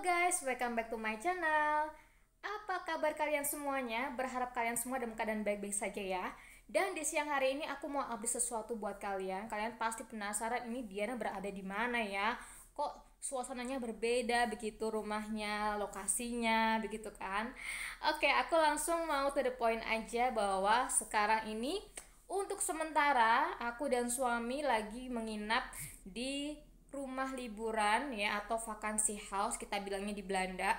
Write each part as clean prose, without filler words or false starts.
guys, welcome back to my channel. Apa kabar kalian semuanya? Berharap kalian semua dalam keadaan baik-baik saja ya. Dan di siang hari ini aku mau update sesuatu buat kalian. Kalian pasti penasaran ini Diana berada di mana ya? Kok suasananya berbeda begitu, rumahnya, lokasinya, begitu kan? Oke, aku langsung mau to the point aja bahwa sekarang ini untuk sementara aku dan suami lagi menginap di rumah liburan ya, atau vakansi house kita bilangnya di Belanda,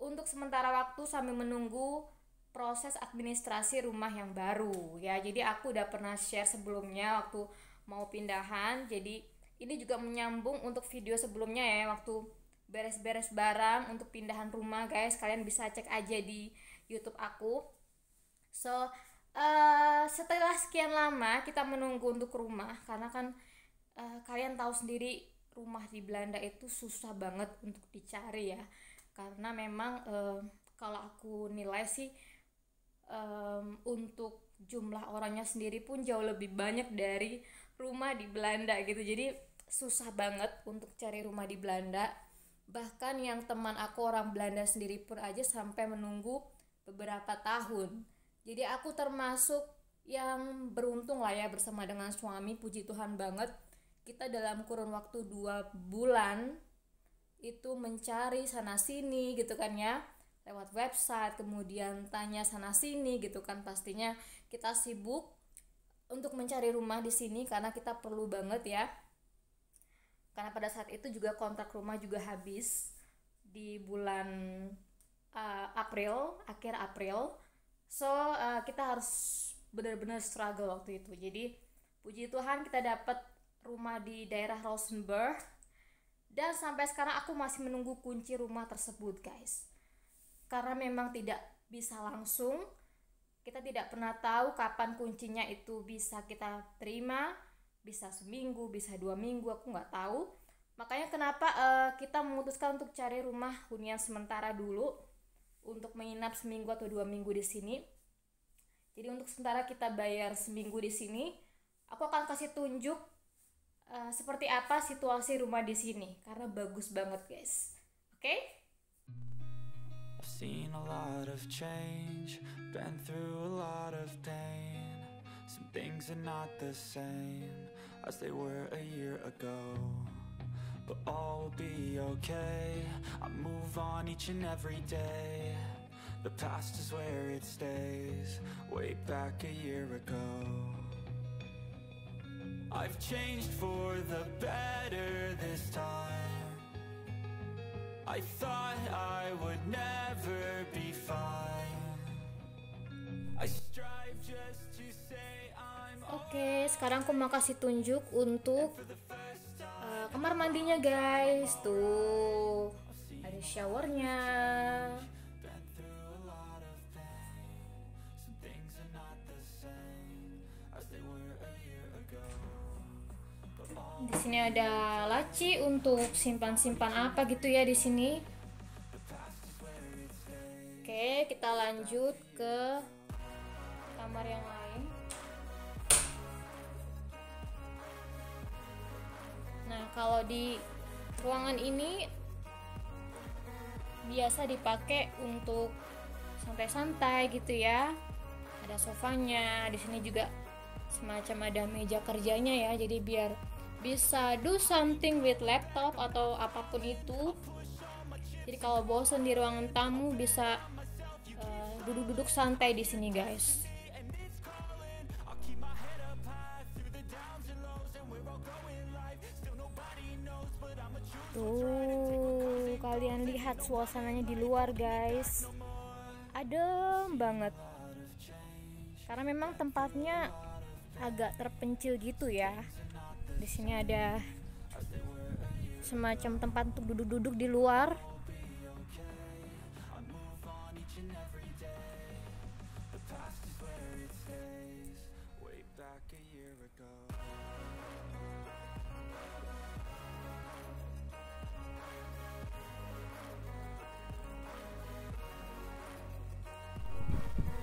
untuk sementara waktu sambil menunggu proses administrasi rumah yang baru ya. Jadi aku udah pernah share sebelumnya waktu mau pindahan, jadi ini juga menyambung untuk video sebelumnya ya, waktu beres-beres barang untuk pindahan rumah guys. Kalian bisa cek aja di YouTube aku. Setelah sekian lama kita menunggu untuk rumah, karena kan kalian tahu sendiri rumah di Belanda itu susah banget untuk dicari ya, karena memang kalau aku nilai sih untuk jumlah orangnya sendiri pun jauh lebih banyak dari rumah di Belanda gitu. Jadi susah banget untuk cari rumah di Belanda. Bahkan yang teman aku orang Belanda sendiri pun aja sampai menunggu beberapa tahun. Jadi aku termasuk yang beruntung lah ya, bersama dengan suami, puji Tuhan banget. Kita dalam kurun waktu 2 bulan itu mencari sana sini gitu kan ya, lewat website, kemudian tanya sana sini gitu kan. Pastinya kita sibuk untuk mencari rumah di sini karena kita perlu banget ya, karena pada saat itu juga kontrak rumah juga habis di bulan April, akhir April. Kita harus benar-benar struggle waktu itu. Jadi puji Tuhan kita dapat rumah di daerah Rosenberg, dan sampai sekarang aku masih menunggu kunci rumah tersebut guys, karena memang tidak bisa langsung, kita tidak pernah tahu kapan kuncinya itu bisa kita terima, bisa seminggu, bisa 2 minggu, aku nggak tahu. Makanya kenapa kita memutuskan untuk cari rumah hunian sementara dulu untuk menginap seminggu atau 2 minggu di sini. Jadi untuk sementara kita bayar seminggu di sini. Aku akan kasih tunjuk seperti apa situasi rumah di sini, karena bagus banget guys. Oke? I've seen a lot of change, been through a lot of pain. Some things are not the same as they were a year ago, but all will be okay. I move on each and every day. The past is where it stays, way back a year ago. I've changed for the better this time. I thought I would never be fine. I strive just to say I'm Oke, sekarang aku mau kasih tunjuk untuk kamar mandinya guys. Tuh, ada showernya. Di sini ada laci untuk simpan-simpan apa gitu ya di sini. Oke, kita lanjut ke kamar yang lain. Nah, kalau di ruangan ini biasa dipakai untuk santai-santai gitu ya. Ada sofanya, di sini juga semacam ada meja kerjanya ya. Jadi biar bisa do something with laptop atau apapun itu. Jadi kalau bosan di ruangan tamu bisa duduk-duduk santai di sini guys. Tuh, kalian lihat suasananya di luar guys, adem banget. Karena memang tempatnya agak terpencil gitu ya. Di sini ada semacam tempat untuk duduk-duduk di luar.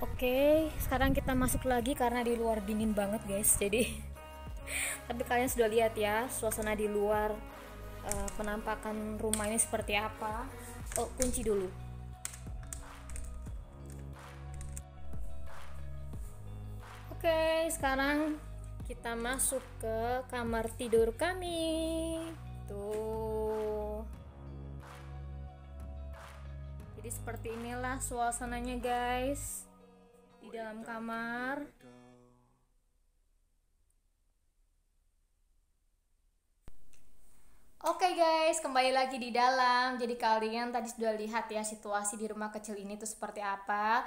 Oke, sekarang kita masuk lagi karena di luar dingin banget guys. Jadi tapi kalian sudah lihat ya suasana di luar, penampakan rumah ini seperti apa. kunci dulu. Oke, sekarang kita masuk ke kamar tidur kami. Tuh. Jadi seperti inilah suasananya guys di dalam kamar. Oke guys, kembali lagi di dalam. Jadi kalian tadi sudah lihat ya situasi di rumah kecil ini tuh seperti apa.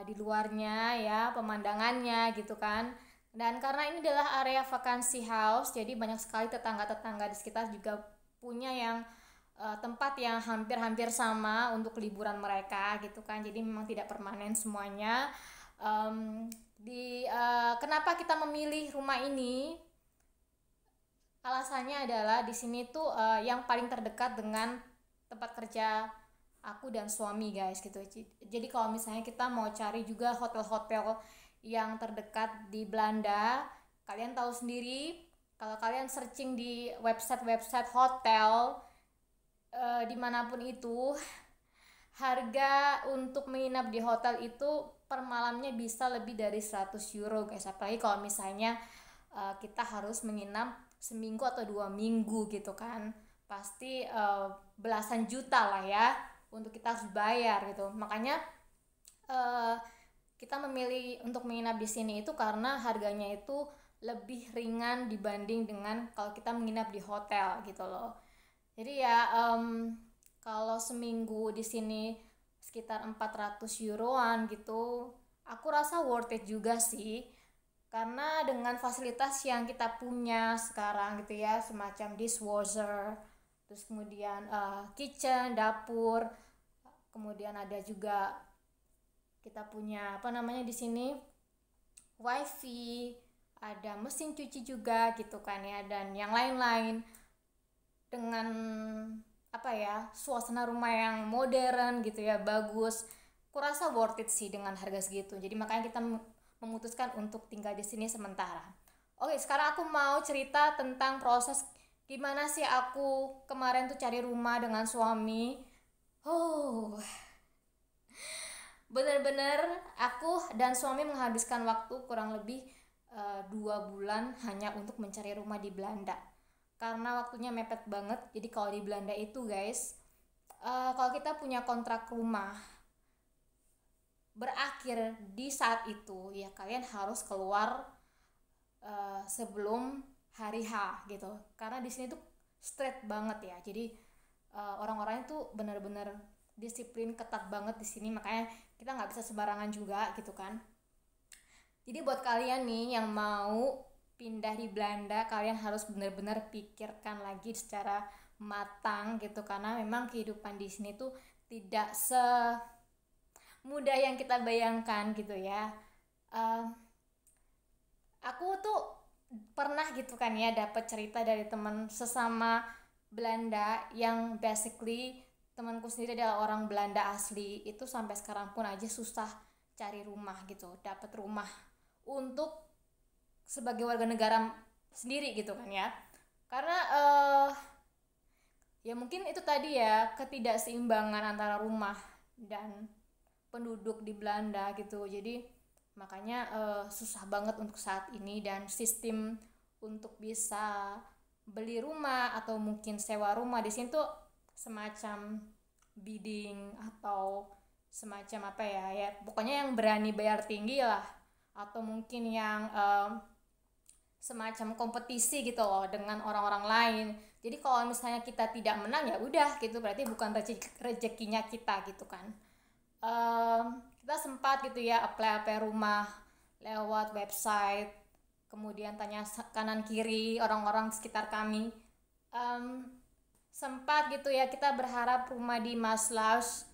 Di luarnya ya pemandangannya gitu kan. Dan karena ini adalah area vacancy house, jadi banyak sekali tetangga-tetangga di sekitar juga punya yang tempat yang hampir-hampir sama untuk liburan mereka gitu kan. Jadi memang tidak permanen semuanya. Kenapa kita memilih rumah ini? Alasannya adalah di sini tuh yang paling terdekat dengan tempat kerja aku dan suami guys gitu. Jadi kalau misalnya kita mau cari juga hotel-hotel yang terdekat di Belanda, kalian tahu sendiri kalau kalian searching di website hotel dimanapun itu, harga untuk menginap di hotel itu per malamnya bisa lebih dari 100 euro guys. Apalagi kalau misalnya kita harus menginap seminggu atau 2 minggu gitu kan, pasti belasan juta lah ya untuk kita harus bayar gitu. Makanya kita memilih untuk menginap di sini itu karena harganya itu lebih ringan dibanding dengan kalau kita menginap di hotel gitu loh. Jadi ya kalau seminggu di sini sekitar 400 euroan gitu, aku rasa worth it juga sih. Karena dengan fasilitas yang kita punya sekarang gitu ya, semacam dishwasher, terus kemudian kitchen, dapur, kemudian ada juga kita punya di sini wifi, ada mesin cuci juga gitu kan ya, dan yang lain-lain dengan suasana rumah yang modern gitu ya, bagus. Kurasa worth it sih dengan harga segitu. Jadi makanya kita memutuskan untuk tinggal di sini sementara. Oke, sekarang aku mau cerita tentang proses gimana sih aku kemarin tuh cari rumah dengan suami. Bener-bener aku dan suami menghabiskan waktu kurang lebih 2 bulan hanya untuk mencari rumah di Belanda. Karena waktunya mepet banget. Jadi kalau di Belanda itu guys, kalau kita punya kontrak rumah berakhir di saat itu ya, kalian harus keluar sebelum hari H gitu. Karena di sini tuh strict banget ya. Jadi orang-orangnya tuh benar-benar disiplin, ketat banget di sini. Makanya kita nggak bisa sembarangan juga gitu kan. Jadi buat kalian nih yang mau pindah di Belanda, kalian harus benar-benar pikirkan lagi secara matang gitu, karena memang kehidupan di sini tuh tidak semudah yang kita bayangkan gitu ya. Aku tuh pernah gitu kan ya dapat cerita dari teman sesama Belanda yang basically temanku sendiri adalah orang Belanda asli, itu sampai sekarang pun aja susah cari rumah gitu, dapat rumah untuk sebagai warga negara sendiri gitu kan ya. Karena ya mungkin itu tadi ya, ketidakseimbangan antara rumah dan penduduk di Belanda gitu. Jadi makanya susah banget untuk saat ini, dan sistem untuk bisa beli rumah atau mungkin sewa rumah di sini tuh semacam bidding atau semacam ya pokoknya yang berani bayar tinggi lah, atau mungkin yang semacam kompetisi gitu loh dengan orang-orang lain. Jadi kalau misalnya kita tidak menang ya udah gitu, berarti bukan rezekinya kita gitu kan. Kita sempat gitu ya apply rumah lewat website, kemudian tanya kanan kiri orang-orang sekitar kami. Sempat gitu ya kita berharap rumah di Maaslaus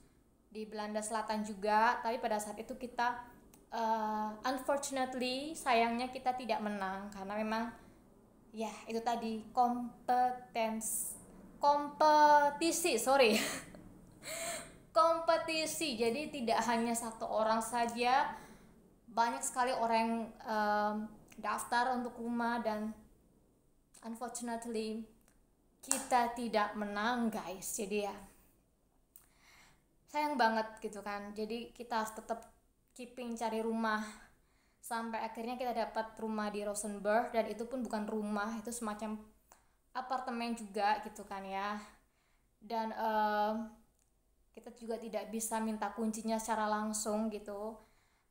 di Belanda Selatan juga, tapi pada saat itu kita unfortunately, sayangnya kita tidak menang karena memang ya itu tadi kompetisi. Jadi tidak hanya satu orang saja, banyak sekali orang yang daftar untuk rumah, dan unfortunately kita tidak menang guys. Jadi ya sayang banget gitu kan. Jadi kita harus tetap keeping cari rumah sampai akhirnya kita dapat rumah di Rosenberg, dan itu pun bukan rumah, itu semacam apartemen juga gitu kan ya. Dan kita juga tidak bisa minta kuncinya secara langsung gitu.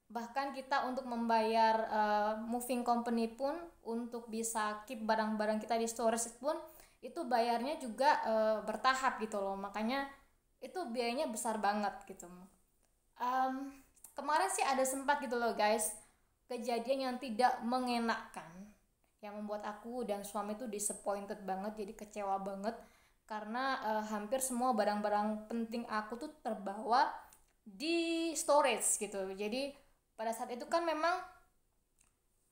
Bahkan kita untuk membayar moving company pun untuk bisa keep barang-barang kita di storage pun itu bayarnya juga bertahap gitu loh. Makanya itu biayanya besar banget gitu. Kemarin sih ada sempat gitu loh guys, kejadian yang tidak mengenakkan, yang membuat aku dan suami tuh disappointed banget, jadi kecewa banget karena hampir semua barang-barang penting aku tuh terbawa di storage gitu. Jadi pada saat itu kan memang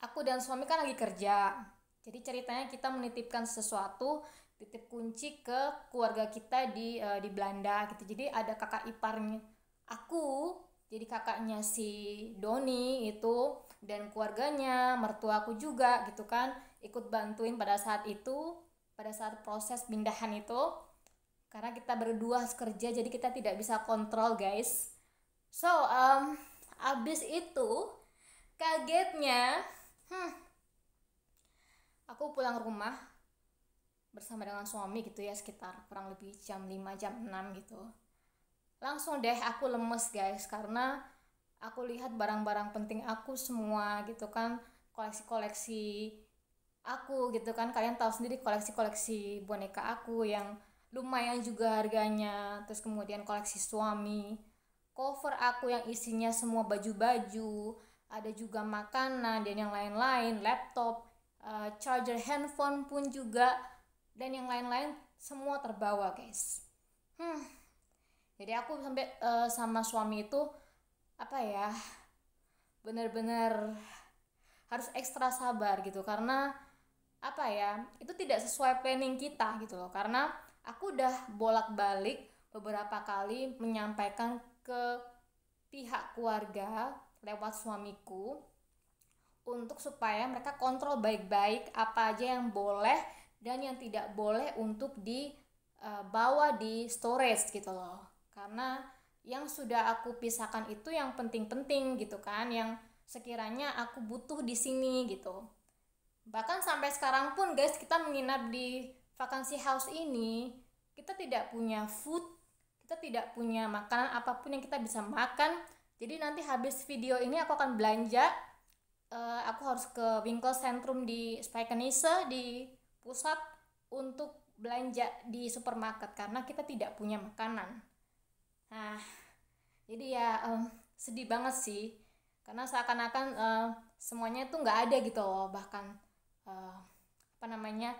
aku dan suami kan lagi kerja, jadi ceritanya kita menitipkan sesuatu, titip kunci ke keluarga kita di Belanda gitu. Jadi ada kakak iparnya aku, jadi kakaknya si Doni itu, dan keluarganya, mertua aku juga gitu kan, ikut bantuin pada saat itu, pada saat proses pindahan itu, karena kita berdua kerja jadi kita tidak bisa kontrol guys. So abis itu kagetnya aku pulang rumah bersama dengan suami gitu ya, sekitar kurang lebih jam 5 jam 6 gitu. Langsung deh aku lemes guys, karena aku lihat barang-barang penting aku semua gitu kan, koleksi-koleksi aku gitu kan. Kalian tahu sendiri koleksi-koleksi boneka aku yang lumayan juga harganya. Terus kemudian koleksi suami, cover aku yang isinya semua baju-baju, ada juga makanan dan yang lain-lain, laptop, charger handphone pun juga, dan yang lain-lain semua terbawa guys. Jadi aku sampai sama suami itu apa ya, bener-bener harus ekstra sabar gitu, karena apa ya, itu tidak sesuai planning kita gitu loh. Karena aku udah bolak-balik beberapa kali menyampaikan ke pihak keluarga lewat suamiku untuk supaya mereka kontrol baik-baik apa aja yang boleh dan yang tidak boleh untuk dibawa di storage gitu loh. Karena yang sudah aku pisahkan itu yang penting-penting gitu kan, yang sekiranya aku butuh di sini gitu. Bahkan sampai sekarang pun guys, kita menginap di vacancy house ini, kita tidak punya food, kita tidak punya makanan apapun yang kita bisa makan. Jadi nanti habis video ini aku akan belanja, aku harus ke Winkel Centrum di Spijkenisse di pusat untuk belanja di supermarket karena kita tidak punya makanan. Nah, jadi ya sedih banget sih, karena seakan-akan semuanya tuh nggak ada gitu loh. Bahkan apa namanya,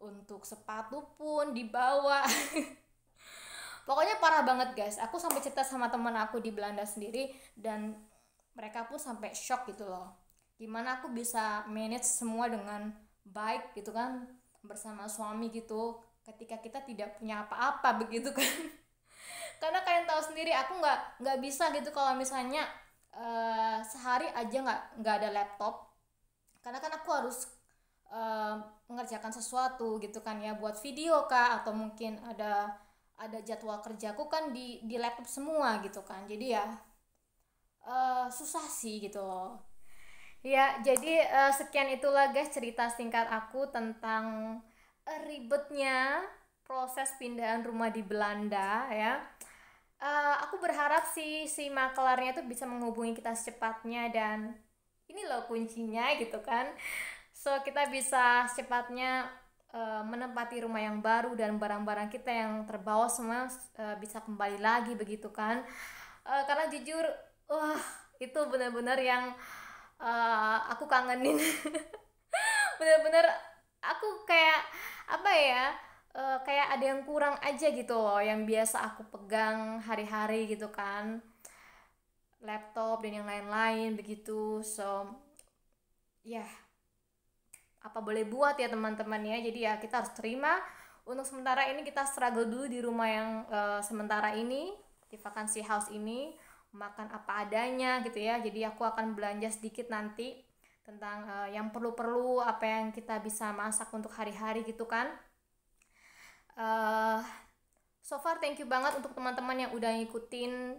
untuk sepatu pun dibawa. Pokoknya parah banget guys. Aku sampai cerita sama teman aku di Belanda sendiri, dan mereka pun sampai shock gitu loh, gimana aku bisa manage semua dengan baik gitu kan bersama suami gitu ketika kita tidak punya apa-apa begitu kan. Karena kalian tahu sendiri aku nggak bisa gitu kalau misalnya sehari aja nggak ada laptop, karena kan aku harus mengerjakan sesuatu gitu kan ya, buat video kah, atau mungkin ada jadwal kerjaku kan di laptop semua gitu kan. Jadi ya susah sih gitu loh ya. Jadi sekian itulah guys cerita singkat aku tentang ribetnya proses pindahan rumah di Belanda ya. Aku berharap si makelarnya tuh bisa menghubungi kita secepatnya, dan ini loh kuncinya gitu kan. So kita bisa secepatnya menempati rumah yang baru, dan barang-barang kita yang terbawa semua bisa kembali lagi begitu kan. Karena jujur itu benar-benar yang aku kangenin. Benar-benar aku kayak apa ya, kayak ada yang kurang aja gitu loh, yang biasa aku pegang hari-hari gitu kan, laptop dan yang lain-lain begitu. So ya apa boleh buat ya teman-teman ya. Jadi ya kita harus terima, untuk sementara ini kita struggle dulu di rumah yang sementara ini, di vacancy house ini, makan apa adanya gitu ya. Jadi aku akan belanja sedikit nanti tentang yang perlu-perlu, apa yang kita bisa masak untuk hari-hari gitu kan. So So far thank you banget untuk teman-teman yang udah ngikutin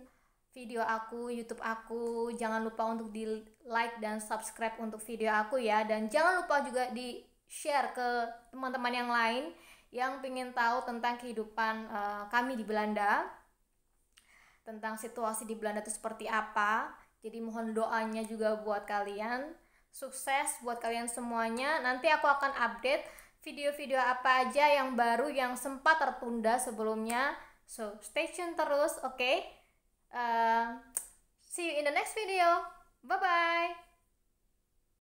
video aku, YouTube aku. Jangan lupa untuk di like dan subscribe untuk video aku ya. Dan jangan lupa juga di share ke teman-teman yang lain yang pengen tahu tentang kehidupan kami di Belanda, tentang situasi di Belanda itu seperti apa. Jadi mohon doanya juga buat kalian. Sukses buat kalian semuanya. Nanti aku akan update video-video apa aja yang baru yang sempat tertunda sebelumnya. So stay tune terus, oke? See you in the next video. Bye bye.